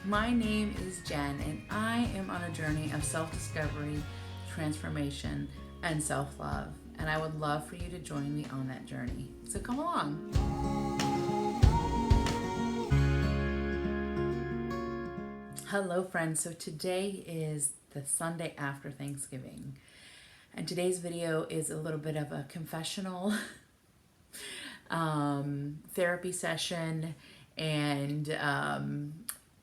My name is Jen, and I am on a journey of self-discovery, transformation, and self-love. And I would love for you to join me on that journey. So come along. Hello, friends. So today is the Sunday after Thanksgiving. And today's video is a little bit of a confessional therapy session and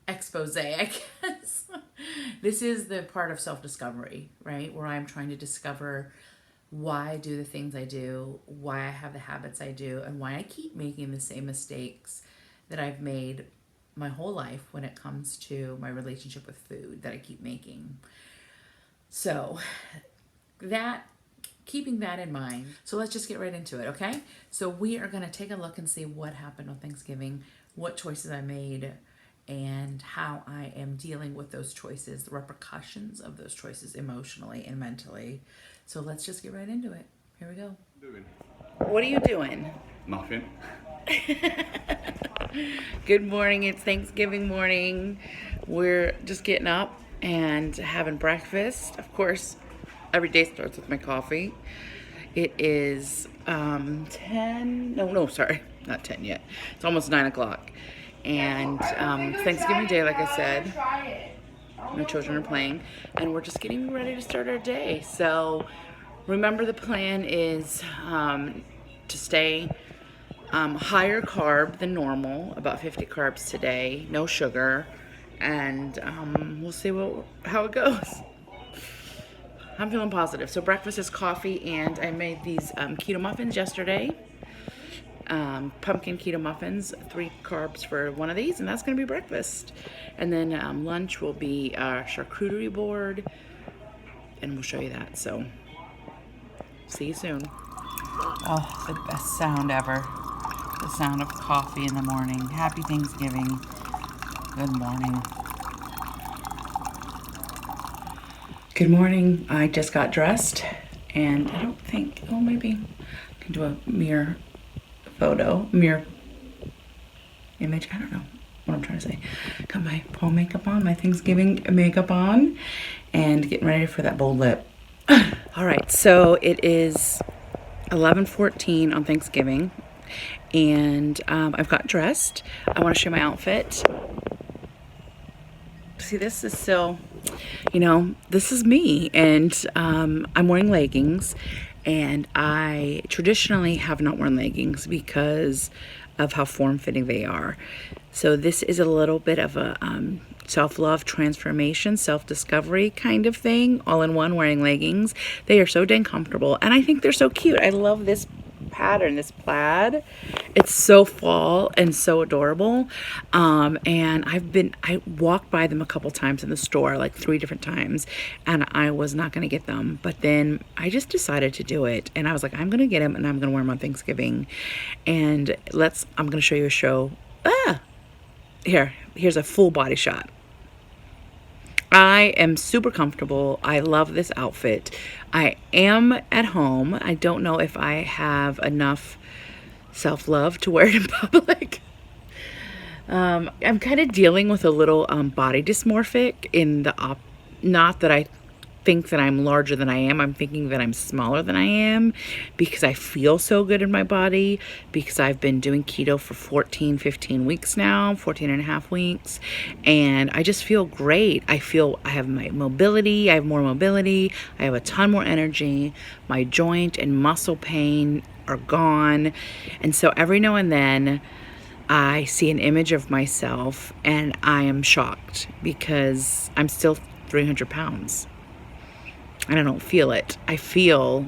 expose, I guess. This is the part of self-discovery, right? Where I'm trying to discover why I do the things I do, why I have the habits I do, and why I keep making the same mistakes that I've made my whole life when it comes to my relationship with food that I keep making. So keeping that in mind. So let's just get right into it, okay? So we are gonna take a look and see what happened on Thanksgiving, what choices I made, and how I am dealing with those choices, the repercussions of those choices emotionally and mentally. So let's just get right into it. Here we go. What are you doing? Nothing. Good morning, it's Thanksgiving morning. We're just getting up and having breakfast. Of course, every day starts with my coffee. It is 10, no, sorry, not 10 yet. It's almost 9 o'clock. And Thanksgiving Day, like I said, my children are playing, and we're just getting ready to start our day. So remember, the plan is to stay higher carb than normal, about 50 carbs today, no sugar, and we'll see how it goes. I'm feeling positive. So breakfast is coffee, and I made these keto muffins yesterday. Pumpkin keto muffins, 3 carbs for one of these, and that's going to be breakfast. And then lunch will be our charcuterie board, and we'll show you that. So see you soon. Oh, the best sound ever. The sound of coffee in the morning. Happy Thanksgiving. Good morning. Good morning. I just got dressed, and I don't think, maybe I can do a mirror image. I don't know what I'm trying to say. Got my fall makeup on, my Thanksgiving makeup on, and getting ready for that bold lip. All right, so it is 11:14 on Thanksgiving, and I've got dressed. I want to show my outfit. See, this is still, this is me, and I'm wearing leggings, and I traditionally have not worn leggings because of how form-fitting they are. So this is a little bit of a self-love transformation, self-discovery kind of thing, all in one, wearing leggings. They are so dang comfortable, and I think they're so cute. I love this pattern, this plaid. It's so fall and so adorable. And I walked by them a couple times in the store, like 3 different times, and I was not going to get them, but then I just decided to do it, and I was like, I'm going to get them, and I'm going to wear them on Thanksgiving. And I'm going to show you a show. Here's a full body shot. I am super comfortable. I love this outfit. I am at home. I don't know if I have enough self-love to wear it in public. I'm kind of dealing with a little body dysmorphic not that I think that I'm larger than I am. I'm thinking that I'm smaller than I am because I feel so good in my body, because I've been doing keto for 15 weeks now, 14 and a half weeks, and I just feel great. I have my mobility, I have more mobility, I have a ton more energy, my joint and muscle pain are gone, and so every now and then I see an image of myself and I am shocked because I'm still 300 pounds. And I don't feel it. I feel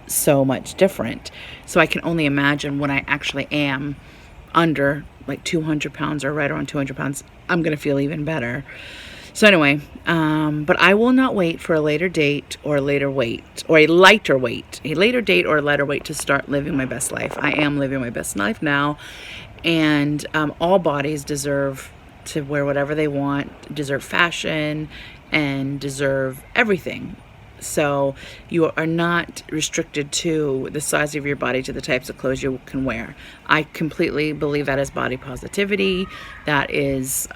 so much different. So I can only imagine when I actually am under like 200 pounds or right around 200 pounds, I'm going to feel even better. So anyway, but I will not wait for a later date or a later weight or a lighter weight, to start living my best life. I am living my best life now. And all bodies deserve to wear whatever they want, deserve fashion, and deserve everything. So you are not restricted to the size of your body, to the types of clothes you can wear. I completely believe that is body positivity. That is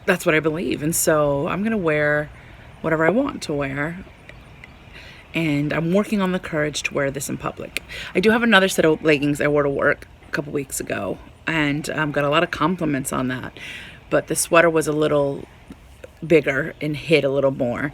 that's what I believe. And so I'm going to wear whatever I want to wear. And I'm working on the courage to wear this in public. I do have another set of leggings I wore to work a couple weeks ago, and got a lot of compliments on that. But the sweater was a little bigger and hit a little more.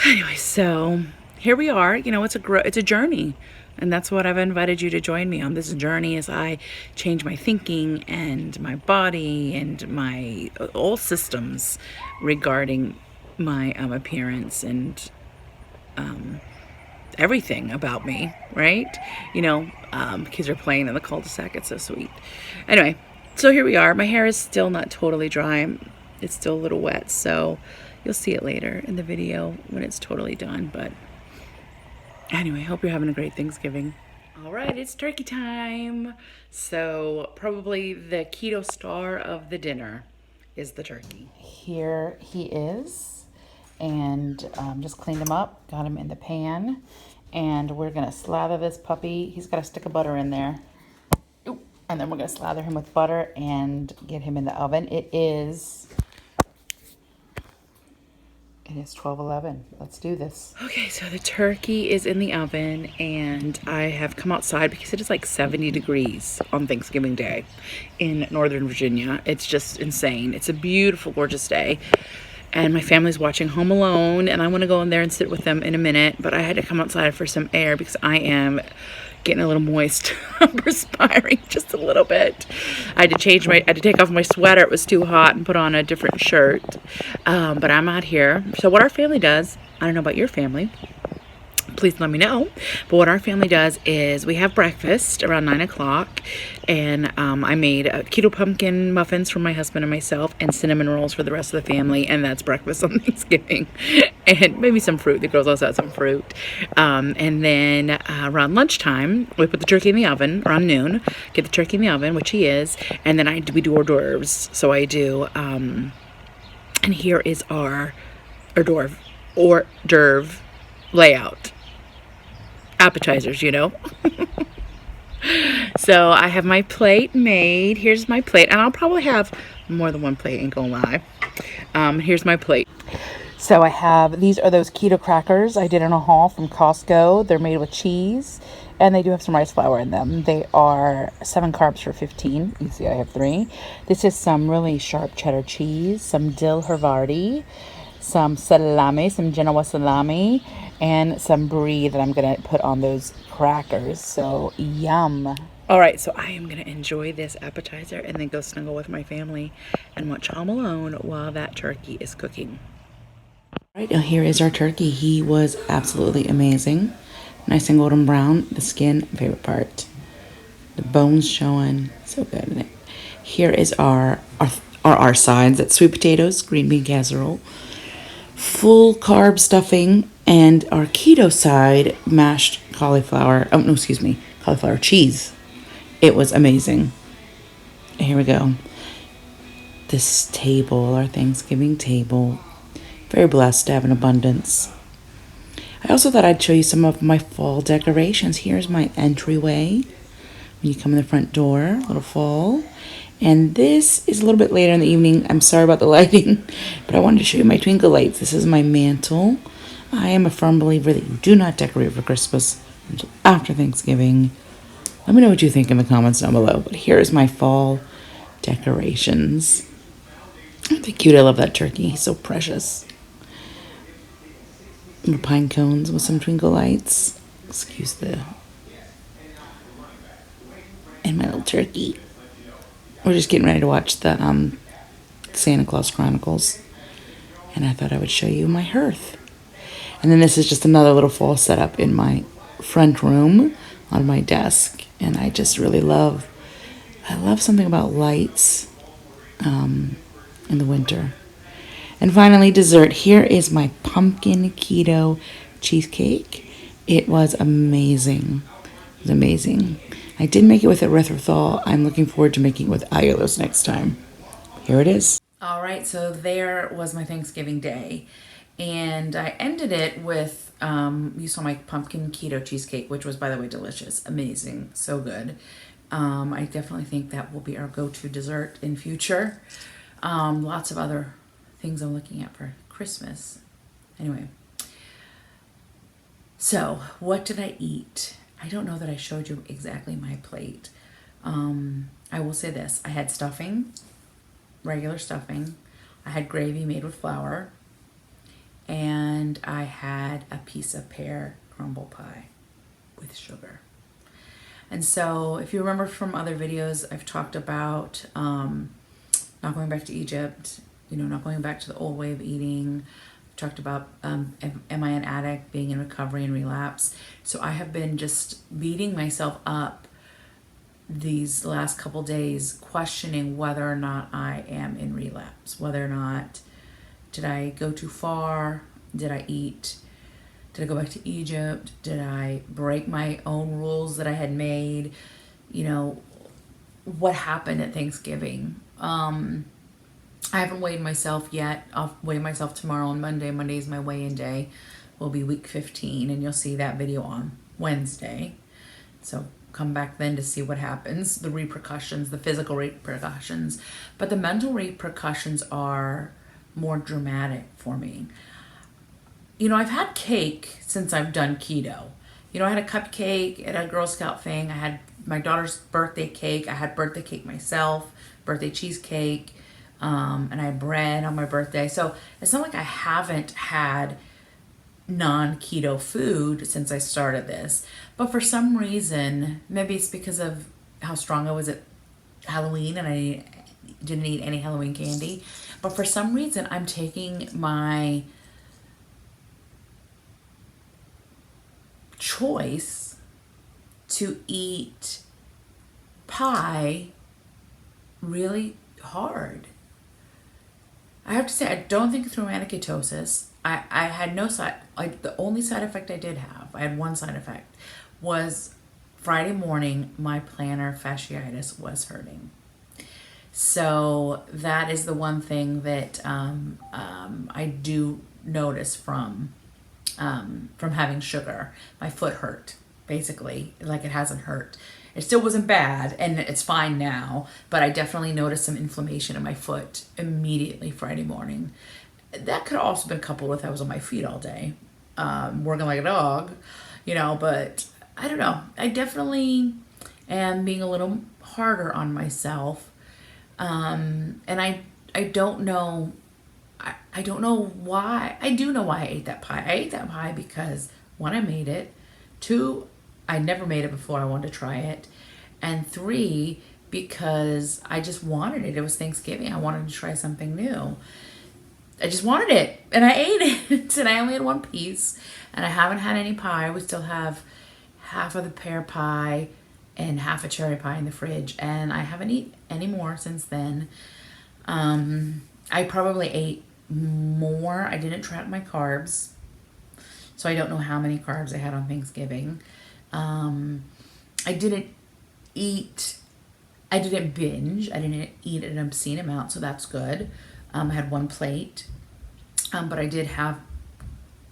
Anyway, so here we are. You know, it's a journey, and that's what I've invited you to join me on, this journey as I change my thinking and my body and my all systems regarding my appearance and everything about me, right? You know, kids are playing in the cul-de-sac. It's so sweet. Anyway, so here we are. My hair is still not totally dry. It's still a little wet, so you'll see it later in the video when it's totally done. But anyway, hope you're having a great Thanksgiving. All right, it's turkey time. So probably the keto star of the dinner is the turkey. Here he is, and just cleaned him up, got him in the pan, and we're gonna slather this puppy. He's got a stick of butter in there. Ooh, and then we're gonna slather him with butter and get him in the oven. It is 12:11. Let's do this. Okay, so the turkey is in the oven, and I have come outside because it is like 70 degrees on Thanksgiving Day in Northern Virginia. It's just insane. It's a beautiful, gorgeous day. And my family's watching Home Alone, and I want to go in there and sit with them in a minute, but I had to come outside for some air because I am getting a little moist. I'm perspiring just a little bit. I had to take off my sweater. It was too hot, and put on a different shirt. But I'm out here. So what our family does, I don't know about your family, please let me know. But what our family does is we have breakfast around 9 o'clock, and I made keto pumpkin muffins for my husband and myself, and cinnamon rolls for the rest of the family, and that's breakfast on Thanksgiving. And maybe some fruit. The girls also had some fruit. And then around lunchtime, we put the turkey in the oven around noon. Get the turkey in the oven, which he is, and then we do hors d'oeuvres. So I do, and here is our hors d'oeuvre layout. Appetizers, you know. So I have my plate made. Here's my plate, and I'll probably have more than one plate, ain't gonna lie. Here's my plate. So I have, these are those keto crackers I did in a haul from Costco. They're made with cheese, and they do have some rice flour in them. They are 7 carbs for 15. You see I have 3. This is some really sharp cheddar cheese, some dill Havarti, some salami, some Genoa salami, and some brie that I'm gonna put on those crackers. So yum. All right, so I am gonna enjoy this appetizer and then go snuggle with my family and watch Home Alone while that turkey is cooking. All right, now here is our turkey. He was absolutely amazing. Nice and golden brown. The skin, favorite part. The bones showing, so good in it. Here is our sides. That's sweet potatoes, green bean casserole, full carb stuffing, and our keto side, mashed cauliflower. Oh, no, excuse me, cauliflower cheese. It was amazing. Here we go. This table, our Thanksgiving table. Very blessed to have an abundance. I also thought I'd show you some of my fall decorations. Here's my entryway. When you come in the front door, a little fall. And this is a little bit later in the evening. I'm sorry about the lighting, but I wanted to show you my twinkle lights. This is my mantle. I am a firm believer that you do not decorate for Christmas until after Thanksgiving. Let me know what you think in the comments down below. But here is my fall decorations. Aren't they cute? I love that turkey. He's so precious. Little pine cones with some twinkle lights. Excuse the... And my little turkey. We're just getting ready to watch the Santa Claus Chronicles. And I thought I would show you my hearth. And then this is just another little fall setup in my front room on my desk. And I just really love something about lights in the winter. And finally, dessert. Here is my pumpkin keto cheesecake. It was amazing. It was amazing. I did make it with erythritol. I'm looking forward to making it with allulose next time. Here it is. All right, so there was my Thanksgiving day. And I ended it with, you saw my pumpkin keto cheesecake, which was, by the way, delicious. Amazing. So good. I definitely think that will be our go-to dessert in future. Lots of other things I'm looking at for Christmas. Anyway, so what did I eat? I don't know that I showed you exactly my plate. I will say this. I had stuffing, regular stuffing. I had gravy made with flour. And I had a piece of pear crumble pie with sugar. And so if you remember from other videos, I've talked about not going back to Egypt, not going back to the old way of eating. I've talked about am I an addict, being in recovery and relapse. So I have been just beating myself up these last couple days, questioning whether or not I am in relapse, whether or not did I go too far, did I eat, did I go back to Egypt, did I break my own rules that I had made, what happened at Thanksgiving. I haven't weighed myself yet. I'll weigh myself tomorrow on Monday. Monday is my weigh-in day. Will be week 15, and you'll see that video on Wednesday. So come back then to see what happens, the repercussions, the physical repercussions. But the mental repercussions are more dramatic for me. I've had cake since I've done keto. I had a cupcake at a Girl Scout thing. I had my daughter's birthday cake. I had birthday cake myself, birthday cheesecake, and I had bread on my birthday. So it's not like I haven't had non-keto food since I started this. But for some reason, maybe it's because of how strong I was at Halloween and I didn't eat any Halloween candy. But for some reason, I'm taking my choice to eat pie really hard. I have to say, I don't think it's rheumatic ketosis. I had no the only side effect I did have, I had one side effect, was Friday morning, my plantar fasciitis was hurting. So that is the one thing that I do notice from having sugar. My foot hurt, basically, like it hasn't hurt. It still wasn't bad, and it's fine now, but I definitely noticed some inflammation in my foot immediately Friday morning. That could have also been coupled with I was on my feet all day, working like a dog, but I don't know. I definitely am being a little harder on myself. And I don't know, I don't know why. I do know why I ate that pie. I ate that pie because, one, I made it. Two, I never made it before. I wanted to try it. And three, because I just wanted it. It was Thanksgiving. I wanted to try something new. I just wanted it, and I ate it. And I only had one piece, and I haven't had any pie. We still have half of the pear pie and half a cherry pie in the fridge, and I haven't eaten any more since then. I probably ate more. I didn't track my carbs, so I don't know how many carbs I had on Thanksgiving. I didn't binge. I didn't eat an obscene amount, so that's good. I had one plate, but I did have,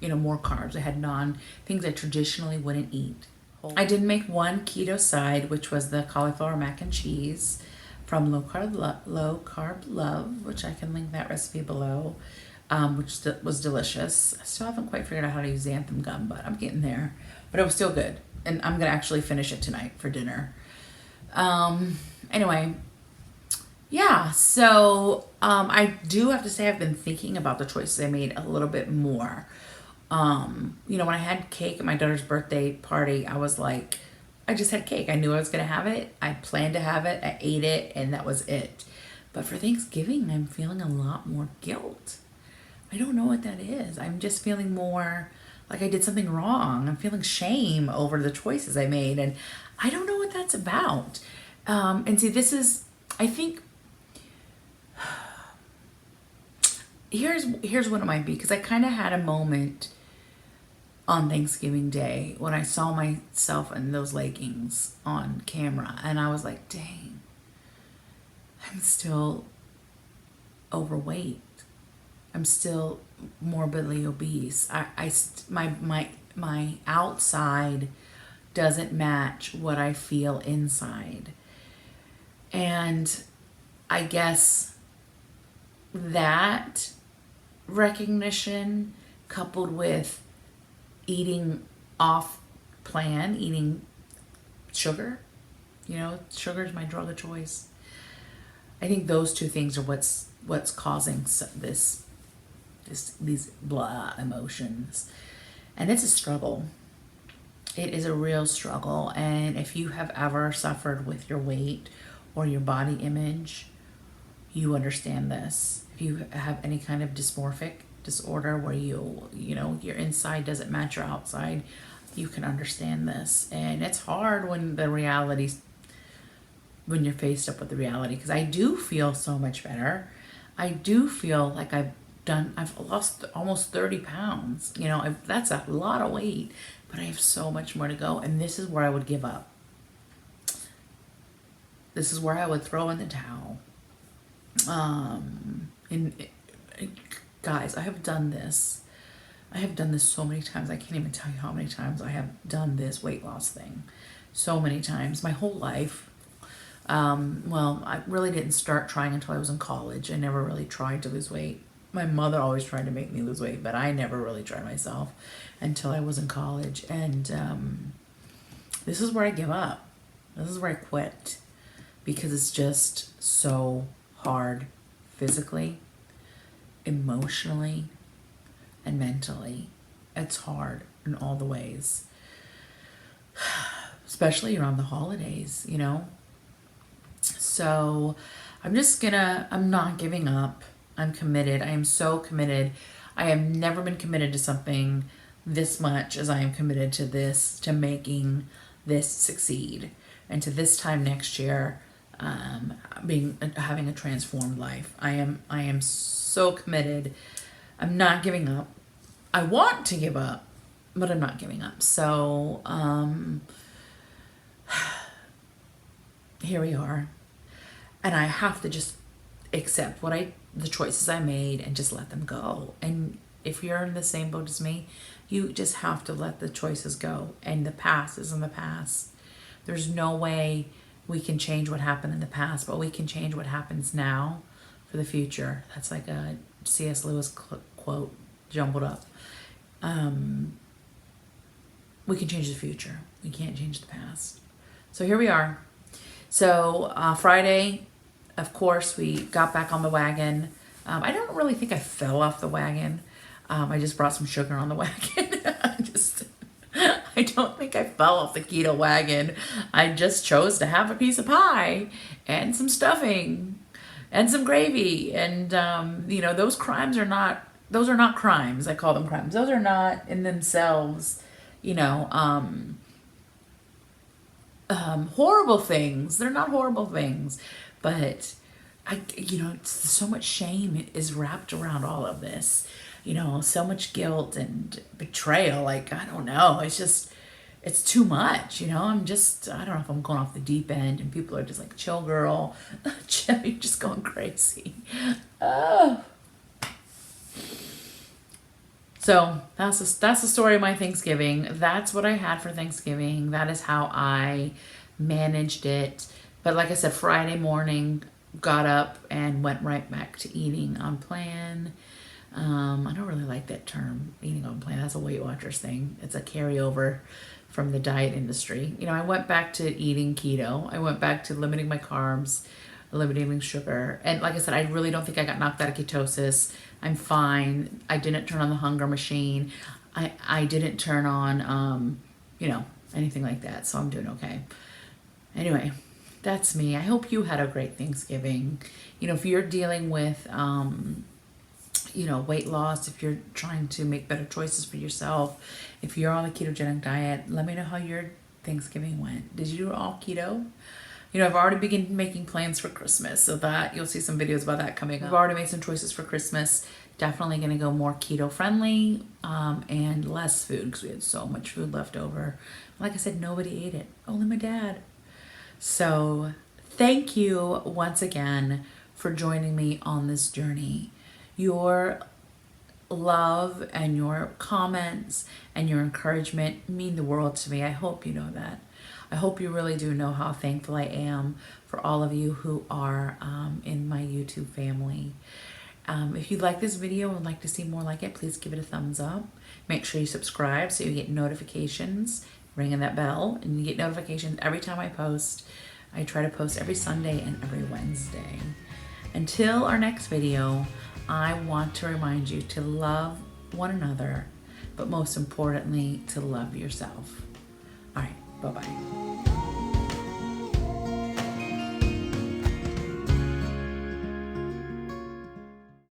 more carbs. I had things I traditionally wouldn't eat. I did make one keto side, which was the cauliflower mac and cheese from Low Carb Love, which I can link that recipe below, which was delicious. I still haven't quite figured out how to use xanthan gum, but I'm getting there. But it was still good, and I'm gonna actually finish it tonight for dinner. Anyway, yeah, so I do have to say I've been thinking about the choices I made a little bit more. When I had cake at my daughter's birthday party, I was like, I just had cake. I knew I was going to have it. I planned to have it. I ate it, and that was it. But for Thanksgiving, I'm feeling a lot more guilt. I don't know what that is. I'm just feeling more like I did something wrong. I'm feeling shame over the choices I made, and I don't know what that's about. And see, this is, I think, here's what it might be, because I kind of had a moment on Thanksgiving Day when I saw myself in those leggings on camera, and I was like, dang, I'm still overweight. I'm still morbidly obese. My outside doesn't match what I feel inside. And I guess that recognition coupled with eating off plan, eating sugar, sugar is my drug of choice. I think those two things are what's causing these blah emotions. And it's a struggle. It is a real struggle. And if you have ever suffered with your weight or your body image, you understand this. If you have any kind of dysmorphic disorder where your inside doesn't match your outside, you can understand this. And it's hard when you're faced up with the reality, because I do feel so much better. I do feel like I've lost almost 30 pounds. That's a lot of weight, but I have so much more to go. And this is where I would give up. This is where I would throw in the towel. Guys, I have done this. I have done this so many times. I can't even tell you how many times I have done this weight loss thing. So many times, my whole life. Well, I really didn't start trying until I was in college. I never really tried to lose weight. My mother always tried to make me lose weight, but I never really tried myself until I was in college. And this is where I give up. This is where I quit, because it's just so hard physically, emotionally, and mentally. It's hard in all the ways, especially around the holidays, So I'm not giving up. I'm committed. I am so committed. I have never been committed to something this much as I am committed to this, to making this succeed, and to this time next year, having a transformed life. I am so committed. I'm not giving up. I want to give up, but I'm not giving up. So, here we are. And I have to just accept the choices I made and just let them go. And if you're in the same boat as me, you just have to let the choices go. And the past is in the past. There's no way we can change what happened in the past, but we can change what happens now for the future. That's like a C.S. Lewis quote jumbled up. We can change the future. We can't change the past. So here we are. So Friday, of course, we got back on the wagon. I don't really think I fell off the wagon. I just brought some sugar on the wagon. I don't think I fell off the keto wagon. I just chose to have a piece of pie and some stuffing and some gravy. And, those are not crimes. I call them crimes. Those are not in themselves, horrible things. They're not horrible things, but so much shame is wrapped around all of this, so much guilt and betrayal. Like, I don't know. It's too much, I don't know if I'm going off the deep end and people are just like, chill, girl. Chill, you're just going crazy. Oh. So that's the story of my Thanksgiving. That's what I had for Thanksgiving. That is how I managed it. But like I said, Friday morning, got up and went right back to eating on plan. I don't really like that term, eating on plan. That's a Weight Watchers thing. It's a carryover from the diet industry. I went back to eating keto. I went back to limiting my carbs, eliminating sugar. And like I said, I really don't think I got knocked out of ketosis. I'm fine. I didn't turn on the hunger machine. I didn't turn on, anything like that. So I'm doing okay. Anyway, that's me. I hope you had a great Thanksgiving. If you're dealing with, weight loss, if you're trying to make better choices for yourself, if you're on a ketogenic diet, let me know how your Thanksgiving went. Did you do all keto? I've already begun making plans for Christmas, so that you'll see some videos about that coming up. I've already made some choices for Christmas. Definitely going to go more keto friendly and less food, because we had so much food left over. Like I said, nobody ate it, only my dad. So thank you once again for joining me on this journey. Your love and your comments and your encouragement mean the world to me. I hope you know that. I hope you really do know how thankful I am for all of you who are in my YouTube family. If you like this video and would like to see more like it, please give it a thumbs up. Make sure you subscribe so you get notifications, ringing that bell, and you get notifications every time I post. I try to post every Sunday and every Wednesday. Until our next video, I want to remind you to love one another, but most importantly, to love yourself. All right, bye-bye.